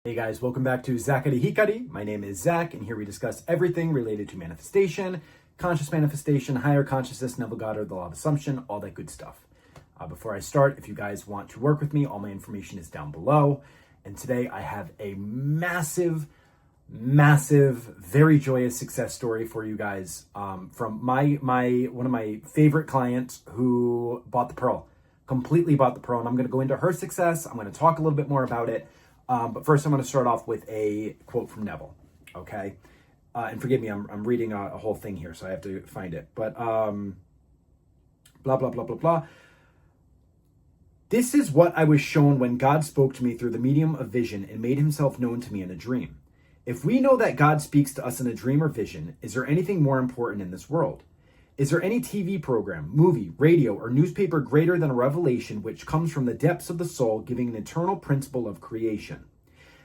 Hey guys, welcome back to Zakari Hikari. My name is Zach, and here we discuss everything related to manifestation, conscious manifestation, higher consciousness, Neville Goddard, the law of assumption, all that good stuff. Before I start, if you guys want to work with me, all my information is down below. And today I have a massive, very joyous success story for you guys from one of my favorite clients who bought the pearl, completely bought the pearl. And I'm going to go into her success. I'm going to talk a little bit more about it. But first, I'm going to start off with a quote from Neville, okay? And forgive me, I'm reading a whole thing here, so I have to find it. But blah, blah, blah, blah, blah. This is what I was shown when God spoke to me through the medium of vision and made himself known to me in a dream. If we know that God speaks to us in a dream or vision, is there anything more important in this world? Is there any TV program, movie, radio, or newspaper greater than a revelation which comes from the depths of the soul, giving an eternal principle of creation?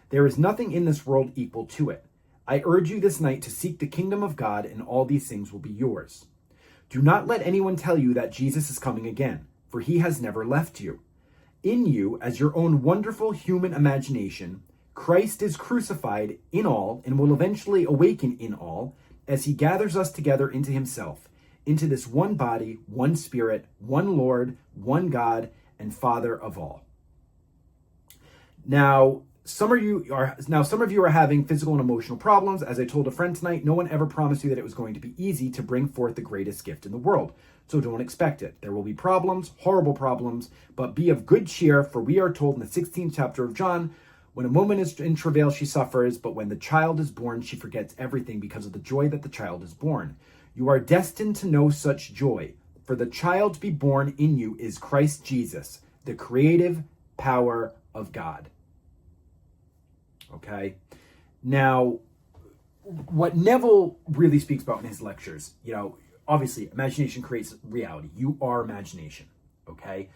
There is nothing in this world equal to it. I urge you this night to seek the kingdom of God, and all these things will be yours. Do not let anyone tell you that Jesus is coming again, for he has never left you. In you, as your own wonderful human imagination, Christ is crucified in all and will eventually awaken in all as he gathers us together into himself, into this one body, one spirit, one Lord, one God, and Father of all. Now, some of you are having physical and emotional problems. As I told a friend tonight, no one ever promised you that it was going to be easy to bring forth the greatest gift in the world. So don't expect it. There will be problems, horrible problems, but be of good cheer, for we are told in the 16th chapter of John, when a woman is in travail, she suffers, but when the child is born, she forgets everything because of the joy that the child is born. You are destined to know such joy, for the child to be born in you is Christ Jesus, the creative power of God. Okay? Now, what Neville really speaks about in his lectures, obviously, imagination creates reality. You are imagination, okay?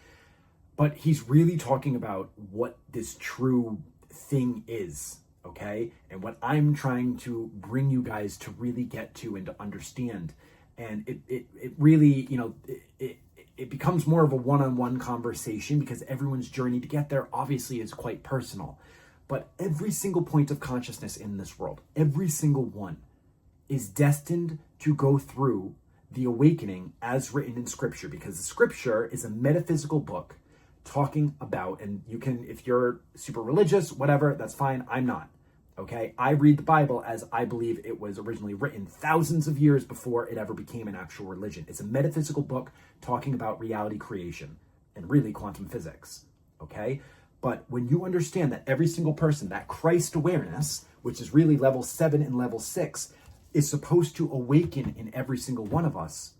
But he's really talking about what this true thing is. Okay, and what I'm trying to bring you guys to really get to and to understand, and it really, it becomes more of a one-on-one conversation because everyone's journey to get there obviously is quite personal. But every single point of consciousness in this world, every single one, is destined to go through the awakening as written in Scripture, because the Scripture is a metaphysical book talking about, and you can, if you're super religious, whatever, that's fine. I'm not. Okay, I read the Bible as I believe it was originally written thousands of years before it ever became an actual religion. It's a metaphysical book talking about reality creation and really quantum physics. Okay, but when you understand that every single person, that Christ awareness, which is really level 7 and level 6, is supposed to awaken in every single one of us,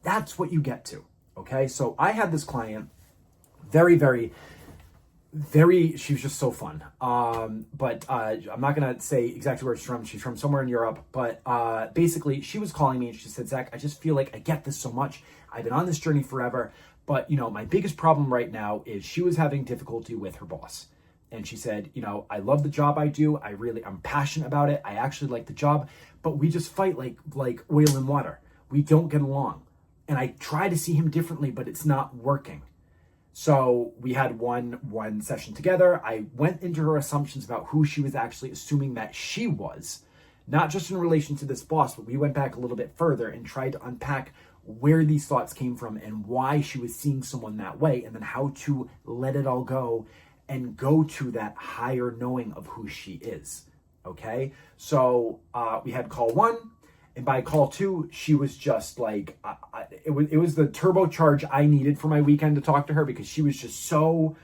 that's what you get to. Okay, so I had this client, very, she was just so fun. But I'm not going to say exactly where she's from. She's from somewhere in Europe. But basically, she was calling me and she said, Zach, I just feel like I get this so much. I've been on this journey forever. But, my biggest problem right now is she was having difficulty with her boss. And she said, I love the job I do. I'm passionate about it. I actually like the job. But we just fight like oil and water. We don't get along. And I try to see him differently, but it's not working. So we had one session together. I went into her assumptions about who she was actually assuming that she was, not just in relation to this boss, but we went back a little bit further and tried to unpack where these thoughts came from and why she was seeing someone that way, and then how to let it all go and go to that higher knowing of who she is. Okay, so we had call 1. And by call 2, she was just like, it was the turbocharge I needed for my weekend to talk to her, because she was just so,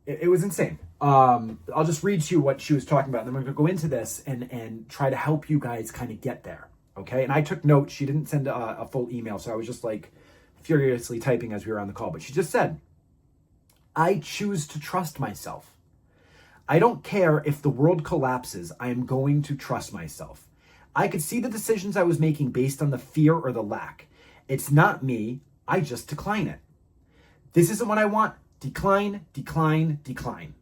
it was insane. I'll just read to you what she was talking about, and then we're going to go into this and try to help you guys kind of get there, okay? And I took notes. She didn't send a full email, so I was just like furiously typing as we were on the call. But she just said, I choose to trust myself. I don't care if the world collapses. I am going to trust myself. I could see the decisions I was making based on the fear or the lack. It's not me. I just decline it. This isn't what I want. Decline, decline, decline.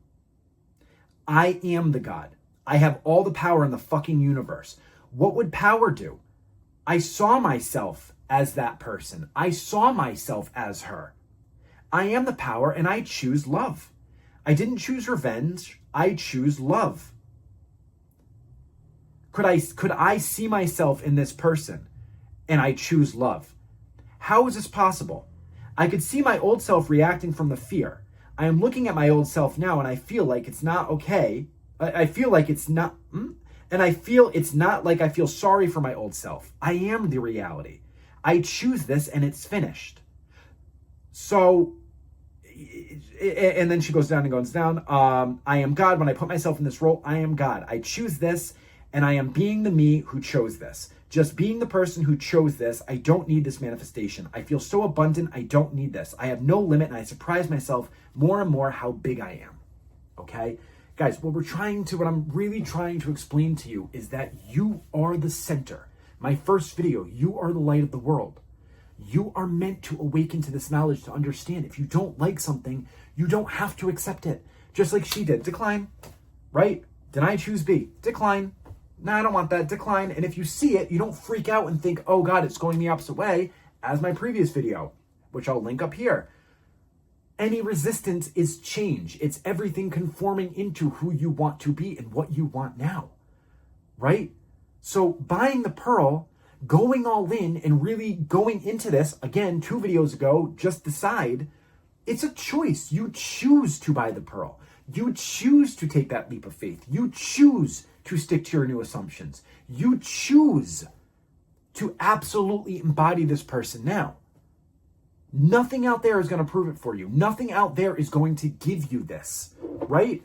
I am the God. I have all the power in the fucking universe. What would power do? I saw myself as that person. I saw myself as her. I am the power and I choose love. I didn't choose revenge. I choose love. Could I see myself in this person and I choose love? How is this possible? I could see my old self reacting from the fear. I am looking at my old self now and I feel like it's not okay. I feel like it's not, and I feel it's not like I feel sorry for my old self. I am the reality. I choose this and it's finished. So, and then she goes down and goes down. I am God. When I put myself in this role, I am God. I choose this and I am being the me who chose this. Just being the person who chose this, I don't need this manifestation. I feel so abundant, I don't need this. I have no limit and I surprise myself more and more how big I am. Okay? Guys, what I'm really trying to explain to you is that you are the center. My first video, you are the light of the world. You are meant to awaken to this knowledge to understand. If you don't like something, you don't have to accept it. Just like she did. Decline. Right? Deny, choose B. Decline. No, I don't want that. Decline. And if you see it, you don't freak out and think, oh God, it's going the opposite way, as my previous video, which I'll link up here. Any resistance is change. It's everything conforming into who you want to be and what you want now. Right? So buying the pearl, going all in and really going into this, again, 2 videos ago, just decide, it's a choice. You choose to buy the pearl. You choose to take that leap of faith. You choose to stick to your new assumptions. You choose to absolutely embody this person now. Nothing out there is going to prove it for you. Nothing out there is going to give you this, right?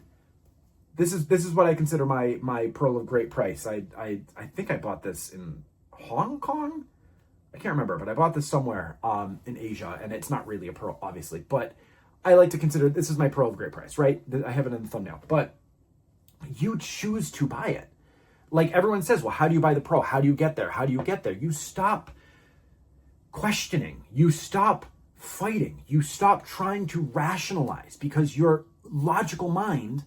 This is what I consider my pearl of great price. I think I bought this in Hong Kong. I can't remember, but I bought this somewhere in Asia, and it's not really a pearl, obviously, but I like to consider this is my pearl of great price, right? I have it in the thumbnail, but you choose to buy it. Like everyone says, well, how do you buy the pearl? How do you get there? How do you get there? You stop questioning. You stop fighting. You stop trying to rationalize because your logical mind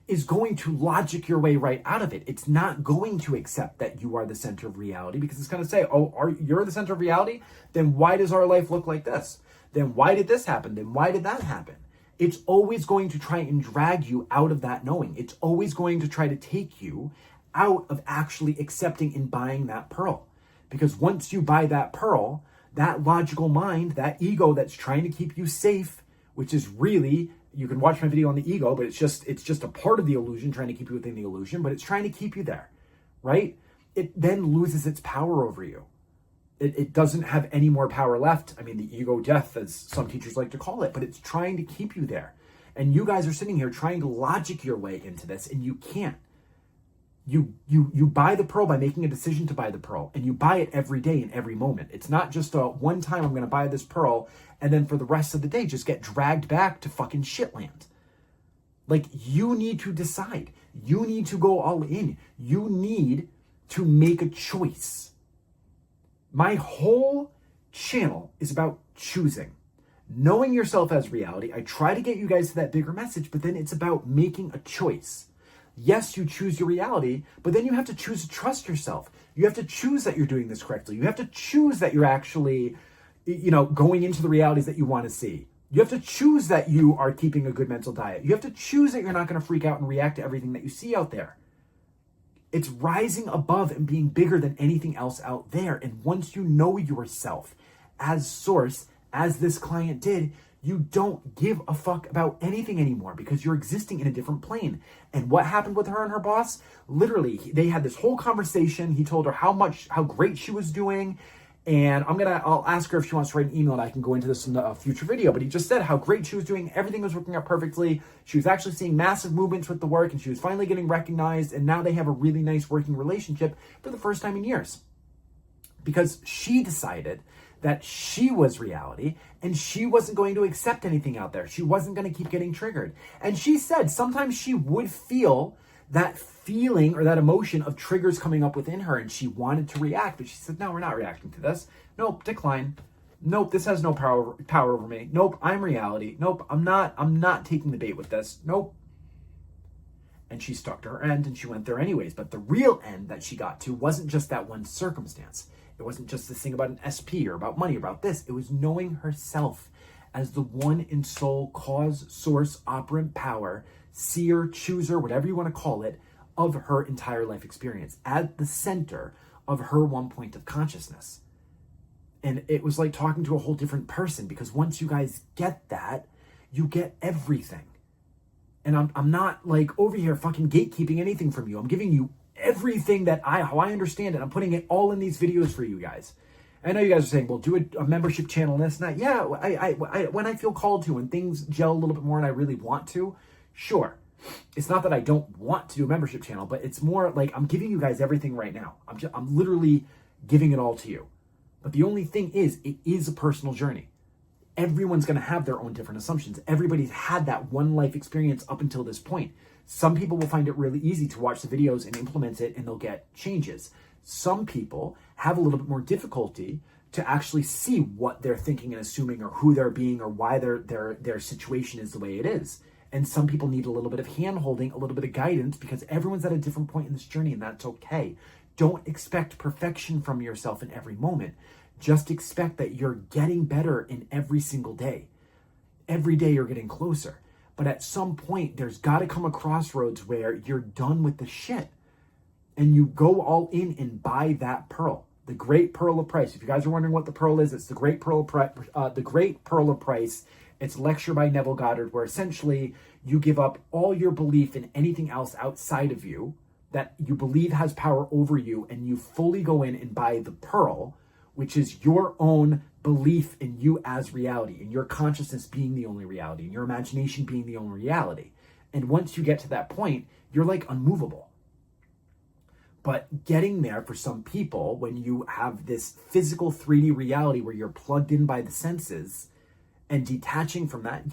is going to logic your way right out of it. It's not going to accept that you are the center of reality because it's going to say, oh, you're the center of reality? Then why does our life look like this? Then why did this happen? Then why did that happen? It's always going to try and drag you out of that knowing. It's always going to try to take you out of actually accepting and buying that pearl. Because once you buy that pearl, that logical mind, that ego that's trying to keep you safe, which is really, you can watch my video on the ego, but it's just a part of the illusion, trying to keep you within the illusion, but it's trying to keep you there, right? It then loses its power over you. It doesn't have any more power left. I mean, the ego death, as some teachers like to call it, but it's trying to keep you there. And you guys are sitting here trying to logic your way into this, and you can't. You buy the pearl by making a decision to buy the pearl, and you buy it every day in every moment. It's not just a one time I'm going to buy this pearl, and then for the rest of the day just get dragged back to fucking shitland. Like, you need to decide. You need to go all in. You need to make a choice. My whole channel is about choosing. Knowing yourself as reality. I try to get you guys to that bigger message, but then it's about making a choice. Yes, you choose your reality, but then you have to choose to trust yourself. You have to choose that you're doing this correctly. You have to choose that you're actually, going into the realities that you want to see. You have to choose that you are keeping a good mental diet. You have to choose that you're not going to freak out and react to everything that you see out there. It's rising above and being bigger than anything else out there. And once you know yourself as source, as this client did, you don't give a fuck about anything anymore because you're existing in a different plane. And what happened with her and her boss? Literally, they had this whole conversation. He told her how great she was doing. And I'll ask her if she wants to write an email and I can go into this in a future video. But he just said how great she was doing. Everything was working out perfectly. She was actually seeing massive movements with the work and she was finally getting recognized. And now they have a really nice working relationship for the first time in years. Because she decided that she was reality and she wasn't going to accept anything out there. She wasn't going to keep getting triggered. And she said sometimes she would feel that feeling or that emotion of triggers coming up within her and she wanted to react, but she said, no, we're not reacting to this. Nope, decline. Nope, this has no power over me. Nope, I'm reality. Nope, I'm not taking the bait with this. Nope. And she stuck to her end and she went there anyways. But the real end that she got to wasn't just that one circumstance. It wasn't just this thing about an SP or about money or about this. It was knowing herself as the one in soul, cause, source, operant power, seer, chooser, whatever you want to call it, of her entire life experience at the center of her one point of consciousness. And it was like talking to a whole different person, because once you guys get that, you get everything. And I'm not like over here fucking gatekeeping anything from you. I'm giving you everything that how I understand it. I'm putting it all in these videos for you guys. I know you guys are saying, well, do a membership channel and this and that. Yeah, I when I feel called to, and things gel a little bit more and I really want to, sure. It's not that I don't want to do a membership channel, but it's more like I'm giving you guys everything right now. I'm literally giving it all to you. But the only thing is, it is a personal journey. Everyone's going to have their own different assumptions. Everybody's had that one life experience up until this point. Some people will find it really easy to watch the videos and implement it, and they'll get changes. Some people have a little bit more difficulty to actually see what they're thinking and assuming, or who they're being, or why their situation is the way it is. And some people need a little bit of hand-holding, a little bit of guidance, because everyone's at a different point in this journey, and that's okay. Don't expect perfection from yourself in every moment. Just expect that you're getting better in every single day. Every day you're getting closer. But at some point, there's got to come a crossroads where you're done with the shit. And you go all in and buy that pearl. The Great Pearl of Price. If you guys are wondering what the pearl is, it's the Great Pearl of Price. It's a lecture by Neville Goddard, where essentially you give up all your belief in anything else outside of you that you believe has power over you, and you fully go in and buy the pearl, which is your own belief in you as reality, and your consciousness being the only reality, and your imagination being the only reality. And once you get to that point, you're like unmovable. But getting there for some people, when you have this physical 3D reality where you're plugged in by the senses and detaching from that,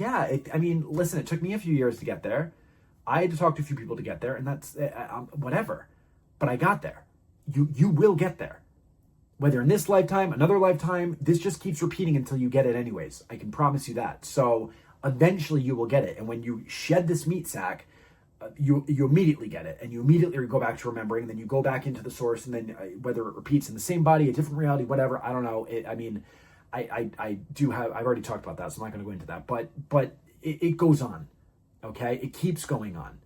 listen, it took me a few years to get there. I had to talk to a few people to get there, and that's whatever. But I got there. You will get there. Whether in this lifetime, another lifetime, this just keeps repeating until you get it anyways. I can promise you that. So eventually you will get it. And when you shed this meat sack, you immediately get it. And you immediately go back to remembering. And then you go back into the source. And then whether it repeats in the same body, a different reality, whatever, I don't know. I've already talked about that, so I'm not going to go into that. But it goes on, okay? It keeps going on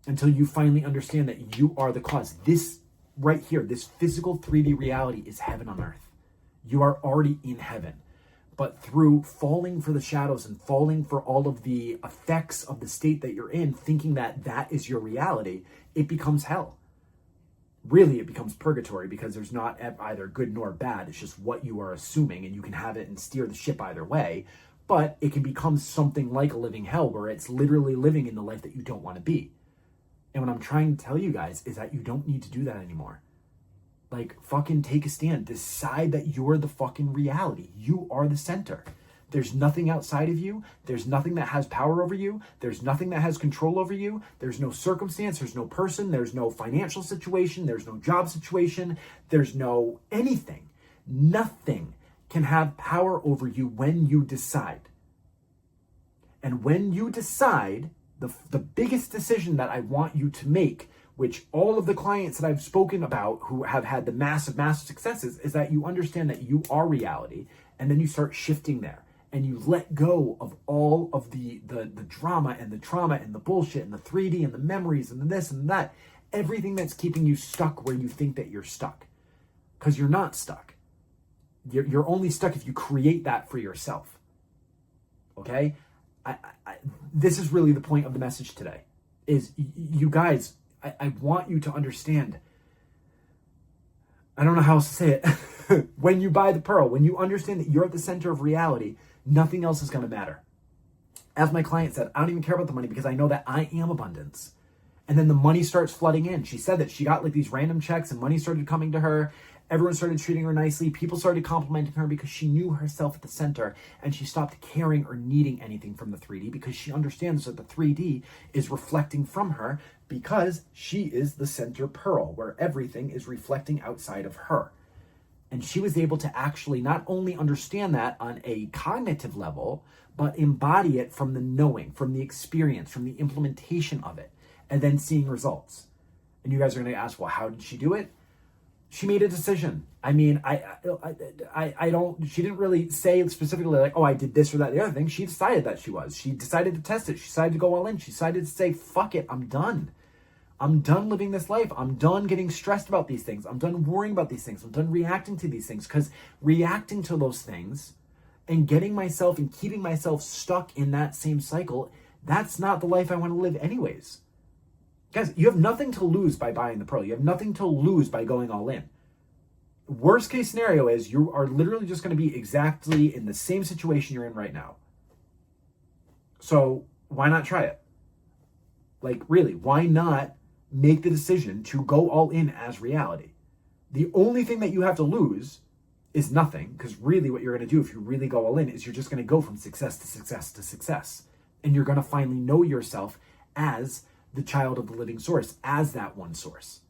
until you finally understand that you are the cause. This right here, this physical 3D reality is heaven on earth. You are already in heaven. But through falling for the shadows and falling for all of the effects of the state that you're in, thinking that that is your reality, it becomes hell. Really, it becomes purgatory, because there's not either good nor bad. It's just what you are assuming, and you can have it and steer the ship either way. But it can become something like a living hell, where it's literally living in the life that you don't want to be. And what I'm trying to tell you guys is that you don't need to do that anymore. Like, fucking take a stand. Decide that you're the fucking reality. You are the center. There's nothing outside of you. There's nothing that has power over you. There's nothing that has control over you. There's no circumstance. There's no person. There's no financial situation. There's no job situation. There's no anything. Nothing can have power over you when you decide. And when you decide, the biggest decision that I want you to make, which all of the clients that I've spoken about who have had the massive successes, is that you understand that you are reality, and then you start shifting there, and you let go of all of the drama and the trauma and the bullshit and the 3D and the memories and the this and that, everything that's keeping you stuck where you think that you're stuck, because you're not stuck. You're only stuck if you create that for yourself. Okay? This is really the point of the message today, is you guys, I want you to understand. I don't know how else to say it. When you buy the pearl, when you understand that you're at the center of reality, nothing else is going to matter. As my client said, I don't even care about the money, because I know that I am abundance. And then the money starts flooding in. She said that she got like these random checks and money started coming to her. Everyone started treating her nicely. People started complimenting her because she knew herself at the center, and she stopped caring or needing anything from the 3D, because she understands that the 3D is reflecting from her, because she is the center pearl where everything is reflecting outside of her. And she was able to actually not only understand that on a cognitive level, but embody it from the knowing, from the experience, from the implementation of it, and then seeing results. And you guys are going to ask, well, how did she do it? She made a decision. I mean, I don't, she didn't really say specifically like, oh, I did this or that, the other thing. She decided that she was. She decided to test it. She decided to go all in. She decided to say, fuck it, I'm done. I'm done living this life. I'm done getting stressed about these things. I'm done worrying about these things. I'm done reacting to these things, because reacting to those things and getting myself and keeping myself stuck in that same cycle, that's not the life I want to live anyways. Guys, you have nothing to lose by buying the pearl. You have nothing to lose by going all in. Worst case scenario is you are literally just going to be exactly in the same situation you're in right now. So why not try it? Like, really, why not make the decision to go all in as reality? The only thing that you have to lose is nothing, because really what you're going to do if you really go all in is you're just going to go from success to success to success. And you're going to finally know yourself as the child of the living source, as that one source.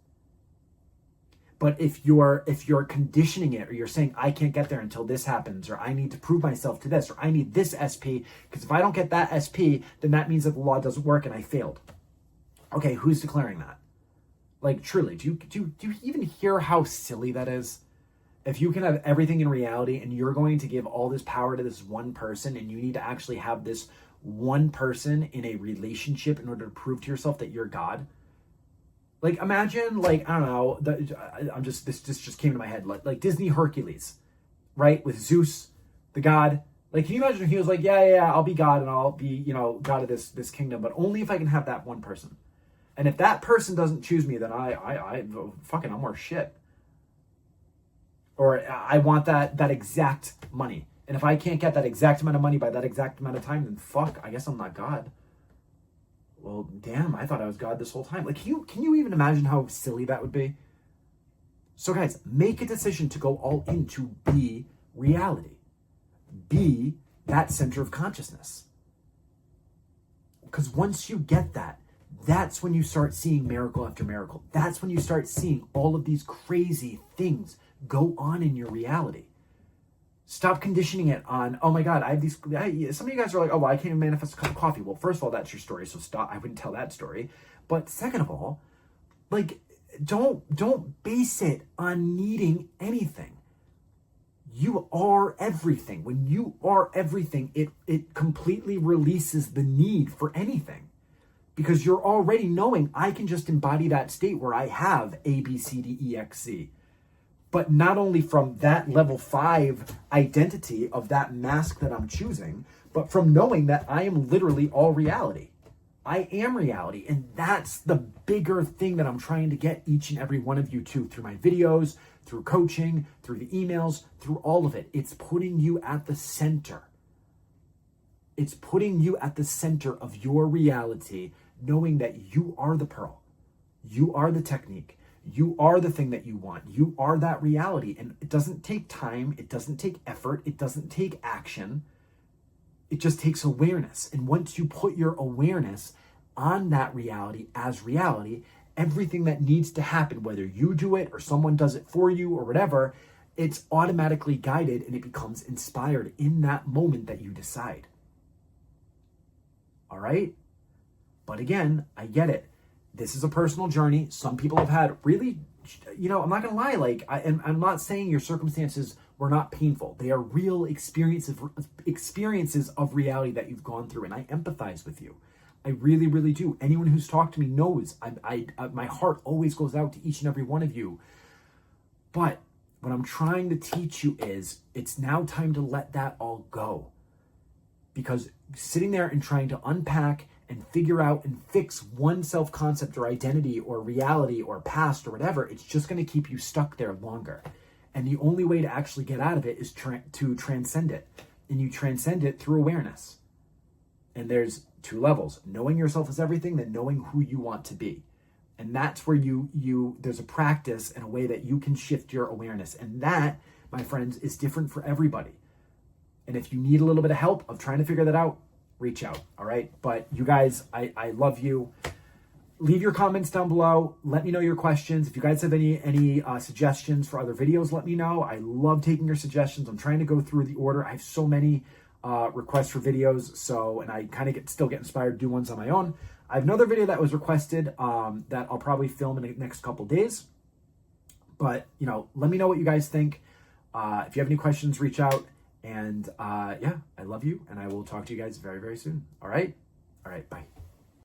But if you're conditioning it, or you're saying, I can't get there until this happens, or I need to prove myself to this, or I need this SP, because if I don't get that SP, then that means that the law doesn't work and I failed. Okay, who's declaring that? Like, truly, do you even hear how silly that is? If you can have everything in reality and you're going to give all this power to this one person, and you need to actually have this one person in a relationship in order to prove to yourself that you're God. Like, imagine, like, I don't know, this just came to my head, like Disney Hercules, right? With Zeus, the god. Like, can you imagine if he was like, yeah, I'll be God and I'll be, God of this kingdom, but only if I can have that one person. And if that person doesn't choose me, then I'm worth shit. Or I want that exact money. And if I can't get that exact amount of money by that exact amount of time, then fuck, I guess I'm not God. Well, damn, I thought I was God this whole time. Like, can you even imagine how silly that would be? So guys, make a decision to go all in, to be reality. Be that center of consciousness. Because once you get that, that's when you start seeing miracle after miracle. That's when you start seeing all of these crazy things go on in your reality. Stop conditioning it on, oh my God, I have these, some of you guys are like, oh, well, I can't even manifest a cup of coffee. Well, first of all, that's your story, so stop. I wouldn't tell that story. But second of all, like, don't base it on needing anything. You are everything. When you are everything, it completely releases the need for anything. Because you're already knowing, I can just embody that state where I have A, B, C, D, E, X, Z. But not only from that level 5 identity of that mask that I'm choosing, but from knowing that I am literally all reality. I am reality. And that's the bigger thing that I'm trying to get each and every one of you to, through my videos, through coaching, through the emails, through all of it. It's putting you at the center. It's putting you at the center of your reality, knowing that you are the pearl. You are the technique. You are the thing that you want. You are that reality. And it doesn't take time. It doesn't take effort. It doesn't take action. It just takes awareness. And once you put your awareness on that reality as reality, everything that needs to happen, whether you do it or someone does it for you or whatever, it's automatically guided and it becomes inspired in that moment that you decide. All right? But again, I get it. This is a personal journey. Some people have had really, I'm not going to lie. Like, I'm not saying your circumstances were not painful. They are real experiences of reality that you've gone through. And I empathize with you. I really, really do. Anyone who's talked to me knows my heart always goes out to each and every one of you. But what I'm trying to teach you is it's now time to let that all go. Because sitting there and trying to unpack and figure out and fix one self-concept or identity or reality or past or whatever, it's just going to keep you stuck there longer. And the only way to actually get out of it is to transcend it. And you transcend it through awareness. And there's 2 levels: knowing yourself as everything, then knowing who you want to be. And that's where there's a practice and a way that you can shift your awareness. And that, my friends, is different for everybody. And if you need a little bit of help of trying to figure that out, reach out. All right. But you guys, I love you. Leave your comments down below. Let me know your questions. If you guys have any suggestions for other videos, let me know. I love taking your suggestions. I'm trying to go through the order. I have so many requests for videos. And I kind of still get inspired to do ones on my own. I have another video that was requested that I'll probably film in the next couple days. But, let me know what you guys think. If you have any questions, reach out. And yeah, I love you, and I will talk to you guys very, very soon. All right? All right, bye.